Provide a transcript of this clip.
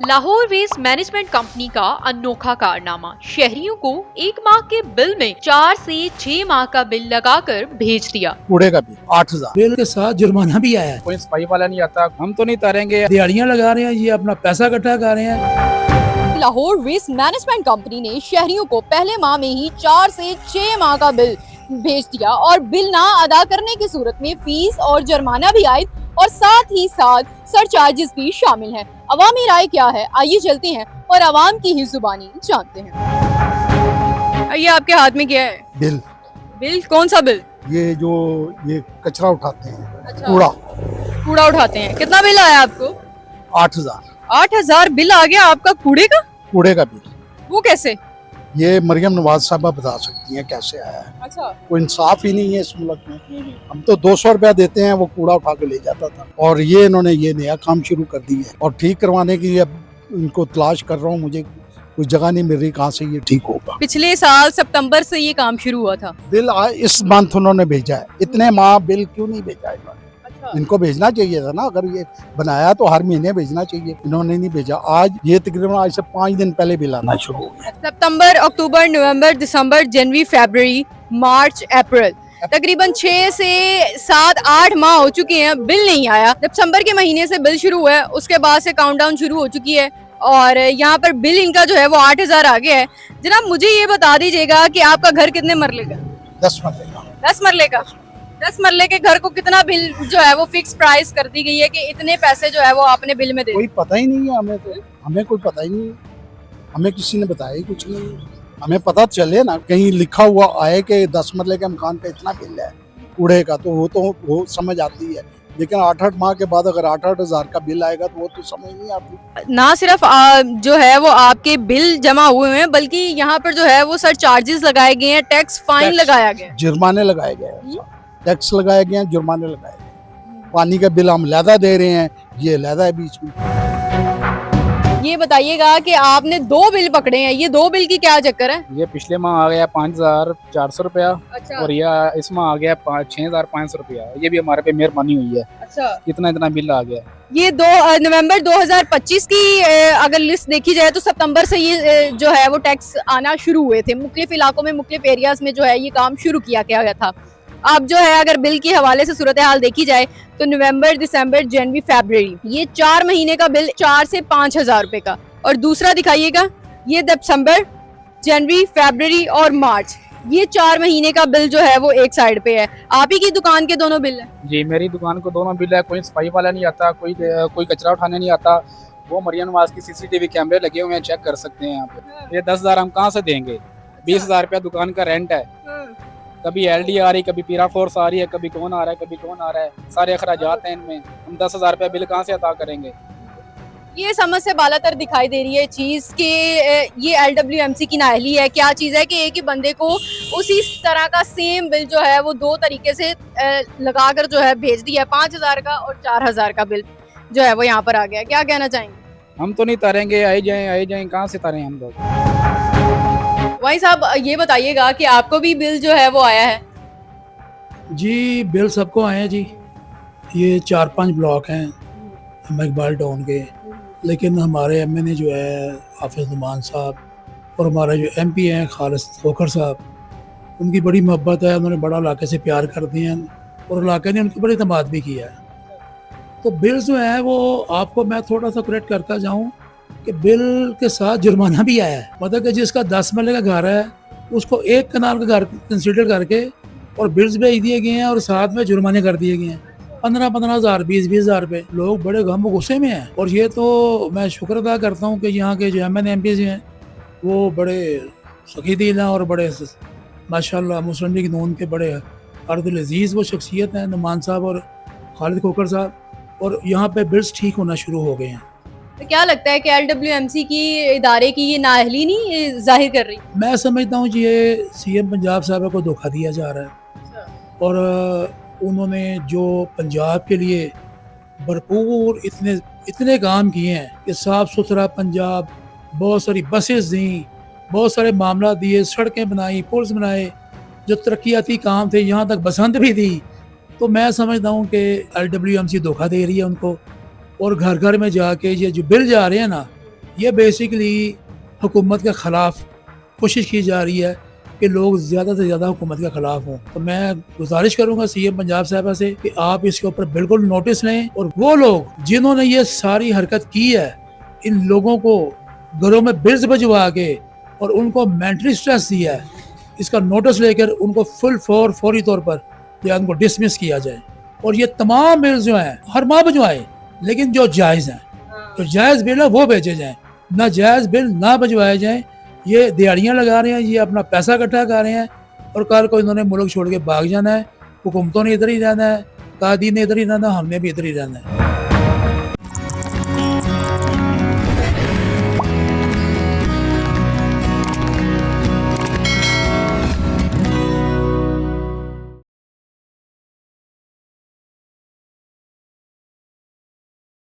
Lahore waste management company का अनोखा कारनामा, शहरियों को 1 माह के बिल में 4 से 6 माह का बिल लगाकर भेज दिया। कूड़े का बिल 8,000 बिल के साथ जुर्माना भी आया है। कोई सफाई वाला नहीं आता, हम तो नहीं तारेंगे। दिहाड़ियां लगा रहे हैं, ये अपना पैसा इकट्ठा कर रहे हैं। लाहौर वेस्ट मैनेजमेंट कंपनी ने शहरियों को पहले माह में ही 4 से 6 माह का बिल भेज दिया और बिल ना अदा करने की सूरत में फीस और जुर्माना भी आयद और साथ ही साथ सरचार्जेस भी शामिल हैं। अवामी राय क्या है, आइए चलते हैं और आवाम की ही जुबानी जानते हैं। ये आपके हाथ में क्या है? बिल। बिल कौन सा बिल? ये कचरा उठाते हैं। अच्छा। कूड़ा उठाते हैं। कितना बिल आया आपको? 8,000। 8,000 बिल आ गया आपका कूड़े का? कूड़े का बिल। वो कैसे? ये मरियम नवाज साहबा बता सकती हैं कैसे आया है। अच्छा। कोई इंसाफ ही नहीं है इस मुल्क में। हम तो 200 रुपया देते हैं, वो कूड़ा उठा के ले जाता था, और ये इन्होंने ये नया काम शुरू कर दिया है। और ठीक करवाने के लिए अब इनको तलाश कर रहा हूँ, मुझे कोई जगह नहीं मिल रही कहाँ से ये ठीक होगा। पिछले साल सितंबर से ये काम शुरू हुआ था। बिल इस मंथ उन्होंने भेजा है, इतने माह बिल क्यों नहीं भेजा इन्होंने? इनको भेजना चाहिए था ना, अगर ये बनाया तो हर महीने भेजना चाहिए, इन्होंने नहीं भेजा। आज ये तकरीबन आज से 5 दिन पहले बिल आना शुरू हो गया। सितंबर, अक्टूबर, नवंबर, दिसंबर, जनवरी, फरवरी, मार्च, अप्रैल, तकरीबन 6 से 7-8 माह हो चुके हैं, बिल नहीं आया। दिसंबर के महीने से बिल शुरू हुआ है, उसके बाद से काउंटडाउन शुरू हो चुकी है और यहाँ पर बिल इनका जो है वो 8,000 आ गया है। जनाब मुझे ये बता दीजिएगा कि आपका घर कितने मरले का? 10 मरले का। 10 मरले का। 10 मरले के घर को कितना बिल जो है वो फिक्स प्राइस कर दी गई है कि इतने पैसे जो है वो आपने बिल में दे? कोई पता ही नहीं है हमें, तो हमें कोई पता ही नहीं, हमें किसी ने बताया ही कुछ नहीं। हमें पता चले ना, कहीं लिखा हुआ आए कि 10 मरले के मकान का इतना बिल है कूड़े का, तो वो समझ आती है। लेकिन 8-8 माह के बाद अगर 8-8 हजार का बिल आएगा तो वो तो समझ नहीं आती। ना सिर्फ जो है वो आपके बिल जमा हुए हैं, बल्कि यहाँ पर जो है वो सर चार्जेस लगाए गए हैं, टैक्स फाइन लगाया गया, जुर्माने लगाए गए हैं, टैक्स लगाए गए हैं, जुर्माने लगाए गए। पानी का बिल हम लहदा दे रहे हैं, ये लहदा है बीच में। ये बताइएगा कि आपने 2 बिल पकड़े हैं, ये 2 बिल की क्या चक्कर है? ये पिछले माह आ गया 5,400 रुपया। अच्छा। और ये इस माह आ गया 6,500 रुपया। ये भी हमारे पे मेहरबानी हुई है। अच्छा। इतना बिल आ गया। ये 2 नवंबर 2025 की अगर लिस्ट देखी जाए तो सितंबर से ये जो है वो टैक्स आना शुरू हुए थे। मुख्तलिफ इलाकों में, मुख्तलिफ एरियाज में जो है ये काम शुरू किया गया था। अब जो है अगर बिल के हवाले से सूरत हाल देखी जाए तो नवंबर, दिसंबर, जनवरी, फरवरी, ये 4 महीने का बिल 4 से 5,000 रुपए का। और दूसरा दिखाइएगा, ये दिसंबर, जनवरी, फरवरी और मार्च, ये 4 महीने का बिल जो है वो एक साइड पे है। आप ही की दुकान के दोनों बिल है? जी, मेरी दुकान को दोनों बिल है। कोई सफाई वाला नहीं आता, कोई कचरा उठाने नहीं आता। वो मरियम नवाज की CCTV कैमरे लगे हुए हैं, चेक कर सकते हैं यहाँ पे। ये 10,000 हम कहाँ से देंगे? 20,000 रुपया दुकान का रेंट है। कभी LD आ रही, कभी पीरा फोर्स आ रही है, कभी कौन आ रहा है, कभी कौन आ रहा है, सारे अखराजात हैं इनमें। हम 10,000 रुपया बिल कहाँ से अदा करेंगे? ये समझ से बालातर दिखाई दे रही है चीज के ये LWMC की नाअहली है। क्या चीज है कि एक ही बंदे को उसी तरह का सेम बिल जो है वो 2 तरीके से लगाकर जो है भेज दिया है। 5,000 का और 4,000 का बिल जो है वो यहाँ पर आ गया। क्या कहना चाहेंगे? हम तो नहीं तारेंगे, आए जाएं, कहाँ से तारें हम लोग? वही साहब ये बताइएगा कि आपको भी बिल जो है वो आया है? जी बिल सबको आए हैं जी। ये 4-5 ब्लॉक हैं इकबाल टाउन के, लेकिन हमारे MNA जो है हाफिज नुमान साहब और हमारे जो MP हैं खालिद खोखर साहब, उनकी बड़ी मोहब्बत है, उन्होंने बड़ा इलाके से प्यार कर दिए हैं और इलाके ने उनकी बड़ी इतमाद भी किया है। तो बिल जो है वो आपको मैं थोड़ा सा करेक्ट करता जाऊँ कि बिल के साथ जुर्माना भी आया है। मतलब कि जिसका 10 मरले का घर है उसको 1 कनाल का घर कंसीडर करके और बिल्स भेज दिए गए हैं और साथ में जुर्माने कर दिए गए हैं 15-15 हज़ार, 20-20 हज़ार रुपये। लोग बड़े गम गुस्से में हैं। और ये तो मैं शुक्र अदा करता हूँ कि यहाँ के जो MNA MPs हैं वो बड़े सखी दिल हैं और बड़े माशाल्लाह मुस्लिम लीग नून के बड़े अर्दुल अजीज़ वो शख्सियत हैं, नुमान साहब और खालिद खोखर साहब, और यहाँ पे बिल्स ठीक होना शुरू हो गए हैं। तो क्या लगता है कि LWMC की इदारे की ये नाअहली नहीं जाहिर कर रही? मैं समझता हूँ ये CM पंजाब साहब को धोखा दिया जा रहा है और उन्होंने जो पंजाब के लिए भरपूर इतने काम किए हैं कि साफ़ सुथरा पंजाब, बहुत सारी बसेस दी, बहुत सारे मामला दिए, सड़कें बनाई, पुल्स बनाए, जो तरक्याती काम थे, यहाँ तक बसंत भी दी। तो मैं समझता हूँ कि LWMC धोखा दे रही है उनको और घर घर में जाके ये जो बिल जा रहे हैं ना, ये बेसिकली हुकूमत के ख़िलाफ़ कोशिश की जा रही है कि लोग ज़्यादा से ज़्यादा हुकूमत के ख़िलाफ़ हों। तो मैं गुजारिश करूँगा सीएम पंजाब साहिबा से कि आप इसके ऊपर बिल्कुल नोटिस लें और वो लोग जिन्होंने ये सारी हरकत की है, इन लोगों को घरों में बिल्स भिजवा के और उनको मेंटली स्ट्रेस दिया है, इसका नोटिस लेकर उनको फौरी तौर पर या उनको डिसमिस किया जाए। और ये तमाम बिल्स जो हैं हर माह भिजवाएं, लेकिन जो जायज़ हैं, जो जायज़ बिल है वो भेजे जाएँ, नाजायज़ बिल ना भिजवाए जाएँ। ये दिहाड़ियाँ लगा रहे हैं, ये अपना पैसा इकट्ठा कर रहे हैं और कल को इन्होंने मुल्क छोड़ के भाग जाना है। हुकूमतों ने इधर ही रहना है, कादी ने इधर ही रहना है, हमने भी इधर ही रहना है।